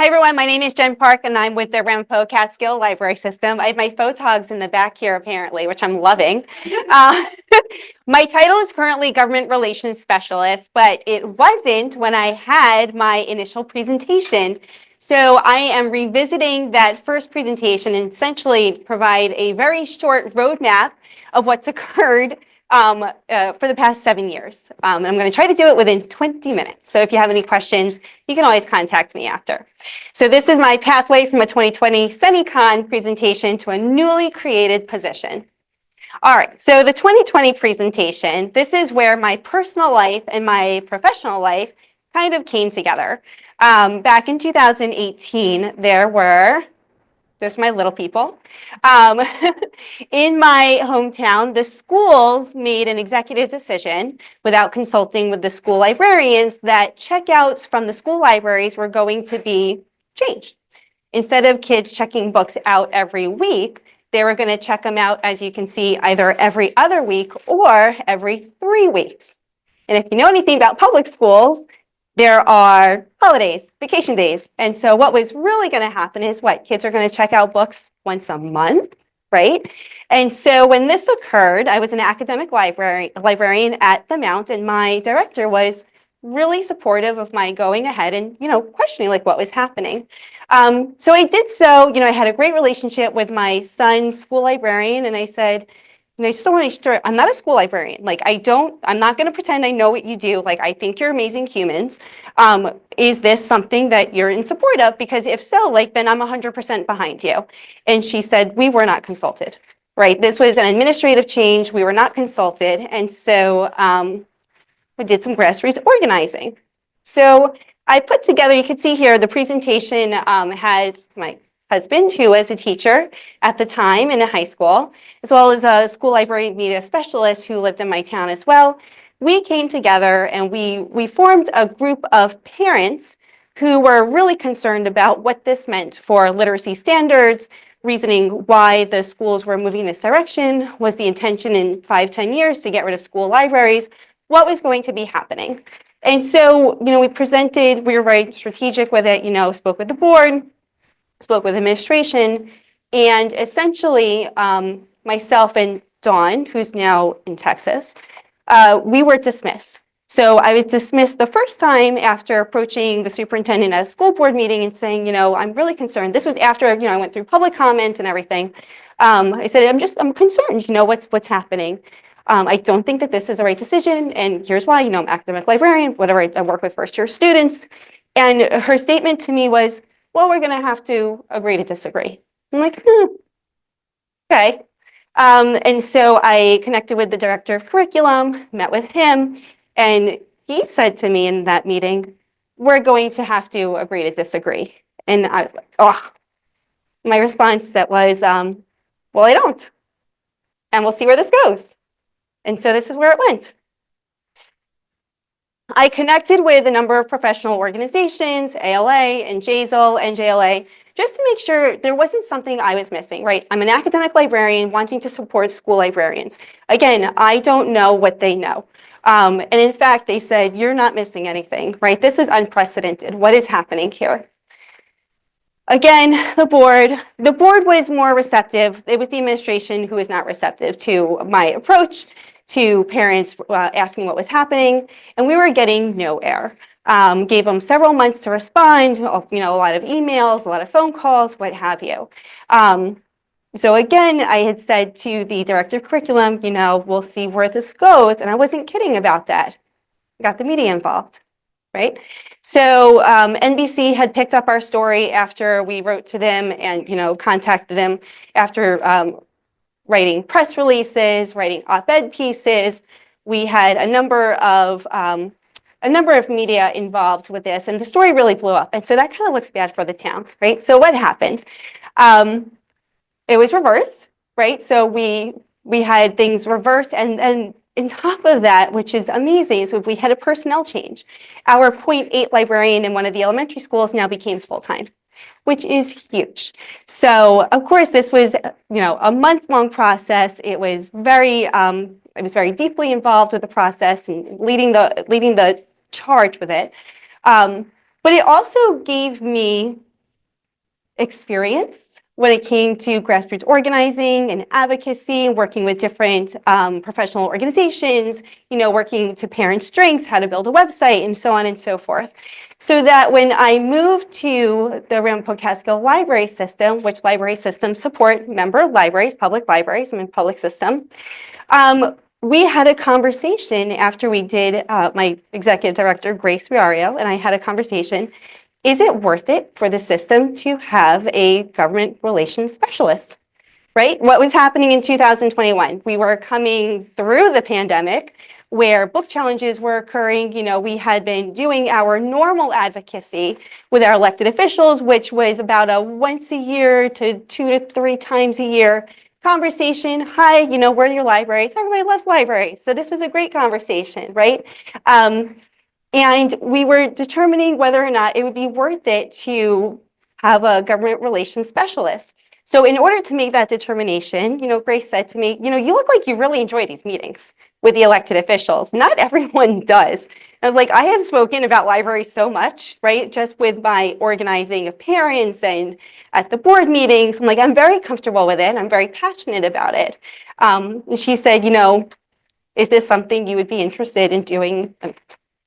Hi everyone, my name is Jen Park and I'm with the Ramapo Catskill Library System. I have my photogs in the back here apparently, which I'm loving. My title is currently Government Relations Specialist, but it wasn't when I had my initial presentation. So I am revisiting that first presentation and essentially provide a very short roadmap of what's occurred for the past 7 years. And I'm going to try to do it within 20 minutes. So if you have any questions, you can always contact me after. So this is my pathway from a 2020 SENYCon presentation to a newly created position. All right, so the 2020 presentation, this is where my personal life and my professional life kind of came together. Back in 2018, there's my little people. In my hometown, the schools made an executive decision without consulting with the school librarians that checkouts from the school libraries were going to be changed. Instead of kids checking books out every week, they were going to check them out, as you can see, either every other week or every 3 weeks. And if you know anything about public schools, there are holidays, vacation days. And so what was really going to happen is what? Kids are going to check out books once a month, right? And so when this occurred, I was an academic librarian at the Mount, and my director was really supportive of my going ahead and, questioning like what was happening. So I did so, I had a great relationship with my son's school librarian, and I said, I just don't want to make sure, I'm not a school librarian. Like, I'm not going to pretend I know what you do. Like, I think you're amazing humans. Is this something that you're in support of? Because if so, then I'm 100% behind you. And she said, we were not consulted, right? This was an administrative change. We were not consulted. And so we did some grassroots organizing. So I put together, you can see here, the presentation had my husband, who was a teacher at the time in a high school, as well as a school library media specialist who lived in my town as well. We came together and we formed a group of parents who were really concerned about what this meant for literacy standards, reasoning why the schools were moving this direction, was the intention in 5-10 years to get rid of school libraries, what was going to be happening. And so, we presented, we were very strategic with it, spoke with the board, spoke with administration, and essentially myself and Dawn, who's now in Texas, we were dismissed. So I was dismissed the first time after approaching the superintendent at a school board meeting and saying, I'm really concerned. This was after, I went through public comment and everything. I said, I'm concerned, what's happening. I don't think that this is the right decision, and here's why, I'm an academic librarian, whatever, I work with first-year students. And her statement to me was, well, we're going to have to agree to disagree. I'm like, okay. And so I connected with the director of curriculum, met with him, and he said to me in that meeting, we're going to have to agree to disagree. And I was like, oh. My response to that was, well, I don't. And we'll see where this goes. And so this is where it went. I connected with a number of professional organizations, ALA and JASL and JLA, just to make sure there wasn't something I was missing, right? I'm an academic librarian wanting to support school librarians. Again, I don't know what they know. And in fact, they said, you're not missing anything, right? This is unprecedented. What is happening here? Again, the board was more receptive. It was the administration who was not receptive to my approach, to parents asking what was happening, and we were getting nowhere. Gave them several months to respond, a lot of emails, a lot of phone calls, what have you. So again, I had said to the director of curriculum, we'll see where this goes, and I wasn't kidding about that. I got the media involved, right? So NBC had picked up our story after we wrote to them and, contacted them after writing press releases, writing op-ed pieces. We had a number of media involved with this, and the story really blew up. And so that kind of looks bad for the town, right? So what happened? It was reversed, right? So we had things reversed, and on top of that, which is amazing, so we had a personnel change. Our .8 librarian in one of the elementary schools now became full-time, which is huge. So of course, this was, a month-long process. It was very deeply involved with the process and leading the charge with it. But it also gave me experience when it came to grassroots organizing and advocacy, working with different professional organizations, working to parent strengths, how to build a website, and so on and so forth. So that when I moved to the Ramapo Catskill library system, which library systems support member libraries, public libraries, I'm in public system, we had a conversation after we did, my executive director, Grace Riario, and I had a conversation. Is it worth it for the system to have a government relations specialist, right? What was happening in 2021? We were coming through the pandemic where book challenges were occurring. We had been doing our normal advocacy with our elected officials, which was about a once a year to 2 to 3 times a year conversation. Hi, where are your libraries? Everybody loves libraries. So this was a great conversation, right? And we were determining whether or not it would be worth it to have a government relations specialist. So in order to make that determination, Grace said to me, you look like you really enjoy these meetings with the elected officials. Not everyone does. I was like, I have spoken about libraries so much, right? Just with my organizing of parents and at the board meetings. I'm like, I'm very comfortable with it. I'm very passionate about it. And she said, is this something you would be interested in doing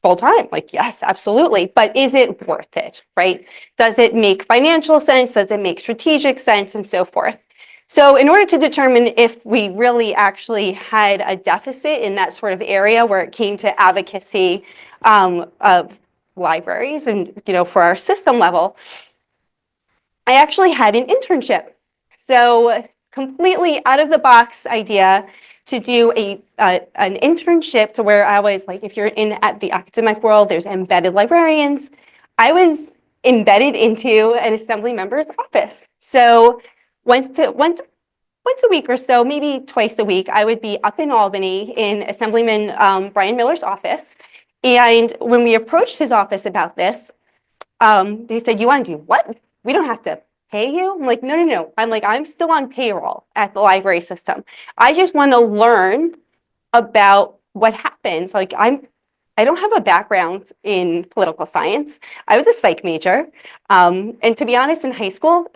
full time? Like, yes, absolutely. But is it worth it, right? Does it make financial sense? Does it make strategic sense, and so forth? So in order to determine if we really actually had a deficit in that sort of area where it came to advocacy of libraries and, for our system level, I actually had an internship. So completely out of the box idea to do an internship to where I was like, if you're in at the academic world, there's embedded librarians. I was embedded into an assembly member's office. So once a week or so, maybe twice a week, I would be up in Albany in Assemblyman Brian Miller's office. And when we approached his office about this, they said, you want to do what? We don't have to pay you? I'm like, no. I'm still on payroll at the library system. I just want to learn about what happens. Like, I don't have a background in political science. I was a psych major. And to be honest, in high school,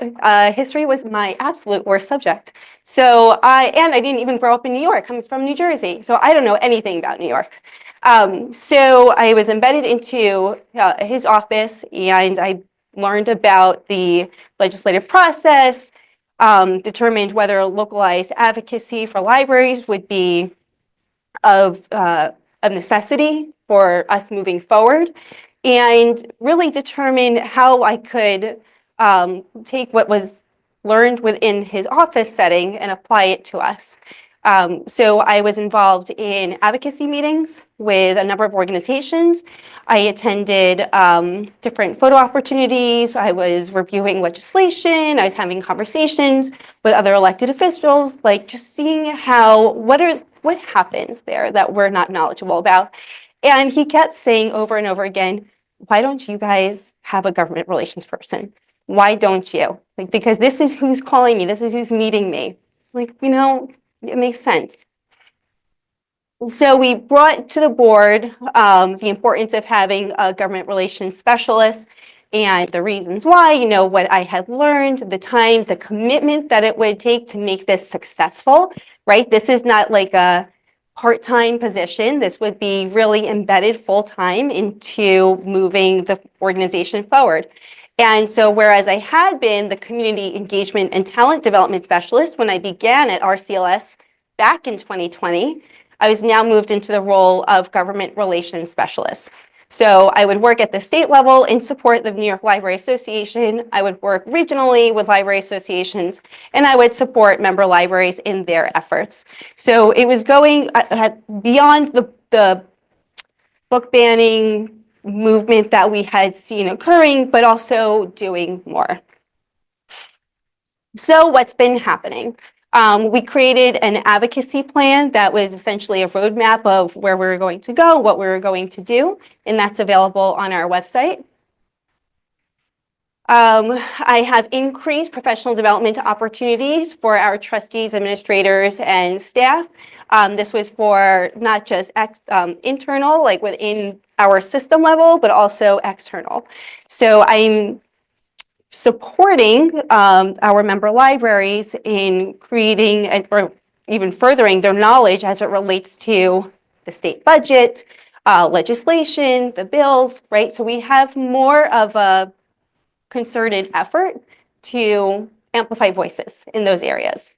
history was my absolute worst subject. So I didn't even grow up in New York. I'm from New Jersey. So I don't know anything about New York. So I was embedded into his office, and I learned about the legislative process, determined whether localized advocacy for libraries would be of necessity for us moving forward, and really determined how I could take what was learned within his office setting and apply it to us. So I was involved in advocacy meetings with a number of organizations. I attended different photo opportunities. I was reviewing legislation. I was having conversations with other elected officials, like just seeing what happens there that we're not knowledgeable about. And he kept saying over and over again, why don't you guys have a government relations person? Why don't you? Like, because this is who's calling me. This is who's meeting me. Like, it makes sense. So we brought to the board the importance of having a government relations specialist and the reasons why, what I had learned, the time, the commitment that it would take to make this successful, right? This is not like a part-time position. This would be really embedded full-time into moving the organization forward. And so whereas I had been the community engagement and talent development specialist when I began at RCLS back in 2020, I was now moved into the role of government relations specialist. So I would work at the state level in support of the New York Library Association. I would work regionally with library associations, and I would support member libraries in their efforts. So it was going beyond the book banning movement that we had seen occurring, but also doing more. So what's been happening? We created an advocacy plan that was essentially a roadmap of where we were going to go, what we were going to do, and that's available on our website. I have increased professional development opportunities for our trustees, administrators, and staff. This was for not just internal, like within our system level, but also external. So I'm supporting our member libraries in creating or even furthering their knowledge as it relates to the state budget, legislation, the bills, right? So we have more of a concerted effort to amplify voices in those areas.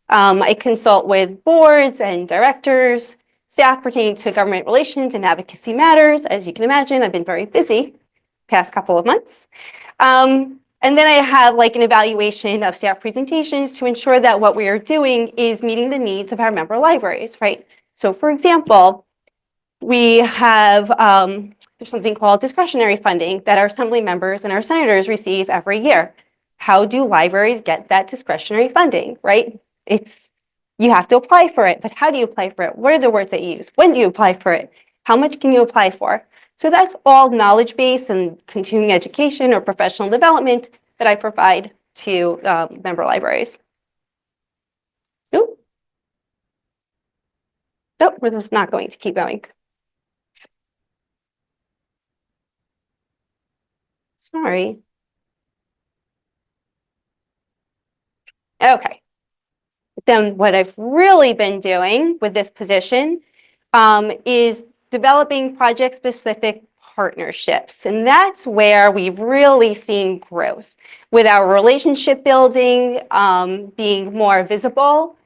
I consult with boards and directors, staff pertaining to government relations and advocacy matters. As you can imagine, I've been very busy past couple of months. And then I have like an evaluation of staff presentations to ensure that what we are doing is meeting the needs of our member libraries, right? So for example, we have, there's something called discretionary funding that our assembly members and our senators receive every year. How do libraries get that discretionary funding, right? You have to apply for it, but how do you apply for it? What are the words that you use? When do you apply for it? How much can you apply for? So that's all knowledge-based and continuing education or professional development that I provide to member libraries. Nope. Nope, this is not going to keep going. Sorry. Okay. Then what I've really been doing with this position is developing project-specific partnerships. And that's where we've really seen growth with our relationship building being more visible.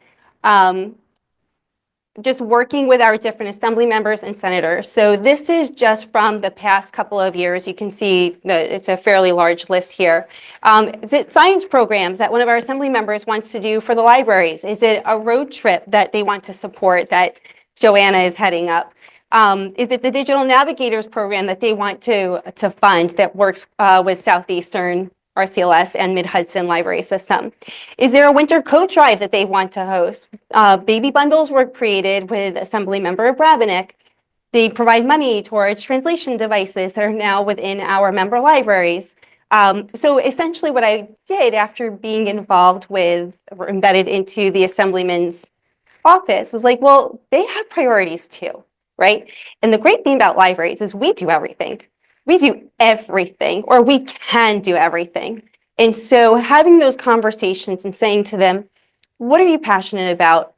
Just working with our different assembly members and senators. So this is just from the past couple of years. You can see that it's a fairly large list here. Is it science programs that one of our assembly members wants to do for the libraries? Is it a road trip that they want to support that Joanna is heading up? Is it the Digital Navigators program that they want to fund that works with Southeastern RCLS and Mid-Hudson Library System? Is there a winter coat drive that they want to host? Baby bundles were created with Assembly Member Brabennick. They provide money towards translation devices that are now within our member libraries. So essentially what I did after being involved with or embedded into the Assemblyman's office was like, well, they have priorities too, right? And the great thing about libraries is we do everything. We do everything, or we can do everything. And so having those conversations and saying to them, what are you passionate about?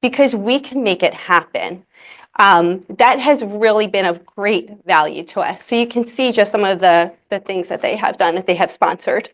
Because we can make it happen. That has really been of great value to us. So you can see just some of the things that they have done, that they have sponsored.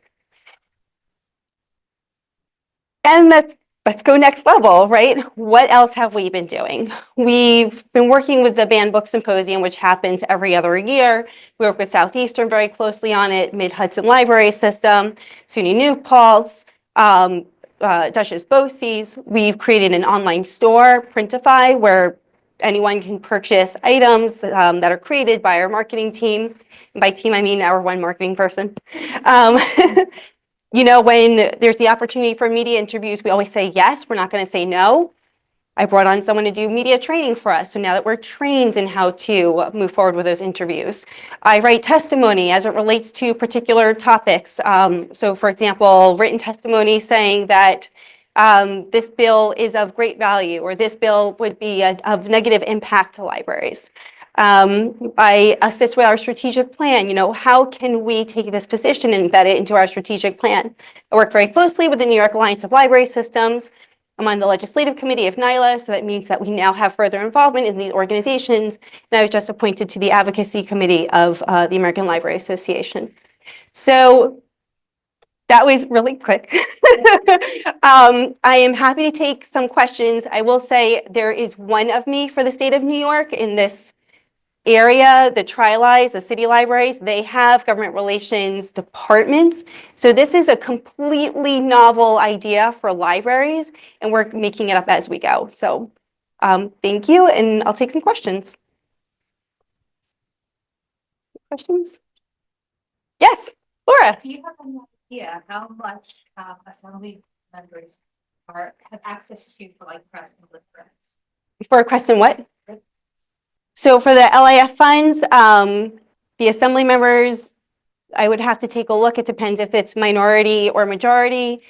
And let's go next level, right? What else have we been doing? We've been working with the Banned Book Symposium, which happens every other year. We work with Southeastern very closely on it, Mid-Hudson Library System, SUNY New Paltz, Duchess Bosse's. We've created an online store, Printify, where anyone can purchase items that are created by our marketing team. And by team, I mean our one marketing person. You know, when there's the opportunity for media interviews, we always say yes, we're not going to say no. I brought on someone to do media training for us. So now that we're trained in how to move forward with those interviews. I write testimony as it relates to particular topics. So for example, written testimony saying that this bill is of great value, or this bill would be of negative impact to libraries. I assist with our strategic plan. You know, how can we take this position and embed it into our strategic plan? I work very closely with the New York Alliance of Library Systems. I'm on the legislative committee of NYLA, so that means that we now have further involvement in these organizations. And I was just appointed to the advocacy committee of the American Library Association. So that was really quick. I am happy to take some questions. I will say there is one of me for the state of New York in this area. The Tri-Li's, the city libraries, they have government relations departments. So this is a completely novel idea for libraries, and we're making it up as we go. So thank you, and I'll take some questions. Questions? Yes, Laura. Do you have any idea how much assembly members have access to for like press and reference? For a question, what? So for the LIF funds, the assembly members, I would have to take a look. It depends if it's minority or majority.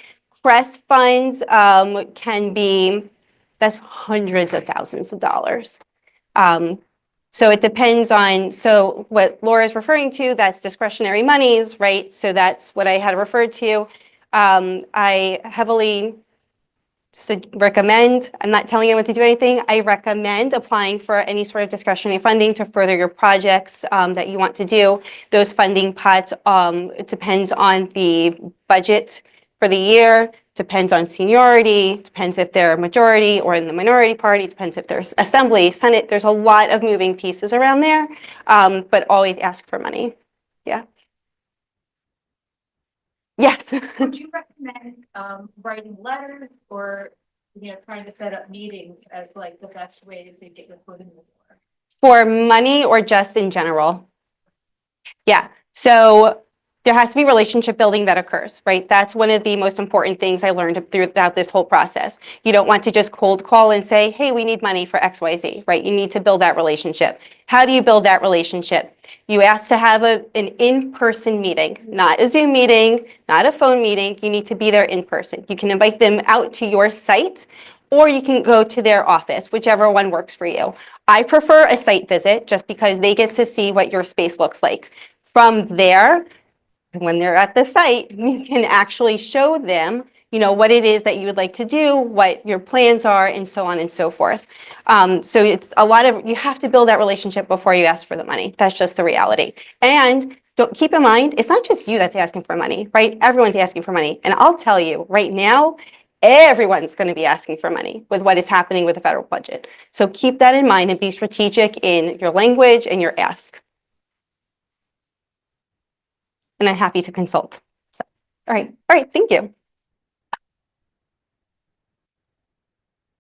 Crest funds can be, that's hundreds of thousands of dollars. So it depends on, so what Laura's referring to, that's discretionary monies, right? So that's what I had referred to. I heavily recommend, I'm not telling anyone to do anything, I recommend applying for any sort of discretionary funding to further your projects that you want to do. Those funding pots, it depends on the budget for the year, depends on seniority, depends if they're majority or in the minority party, depends if there's assembly, senate, there's a lot of moving pieces around there, but always ask for money. Yeah. Yes. Would you recommend writing letters or, trying to set up meetings as like the best way to get your foot in the door? For money or just in general? Yeah, so there has to be relationship building that occurs, right? That's one of the most important things I learned throughout this whole process. You don't want to just cold call and say, hey, we need money for XYZ, right? You need to build that relationship. How do you build that relationship? You ask to have an in-person meeting, not a Zoom meeting, not a phone meeting. You need to be there in person. You can invite them out to your site, or you can go to their office, whichever one works for you. I prefer a site visit just because they get to see what your space looks like. From there, when they're at the site, you can actually show them, what it is that you would like to do, what your plans are, and so on and so forth. So it's a lot of, you have to build that relationship before you ask for the money. That's just the reality. And don't keep in mind, it's not just you that's asking for money, right? Everyone's asking for money. And I'll tell you right now, everyone's going to be asking for money with what is happening with the federal budget. So keep that in mind and be strategic in your language and your ask. And I'm happy to consult. So, all right, thank you.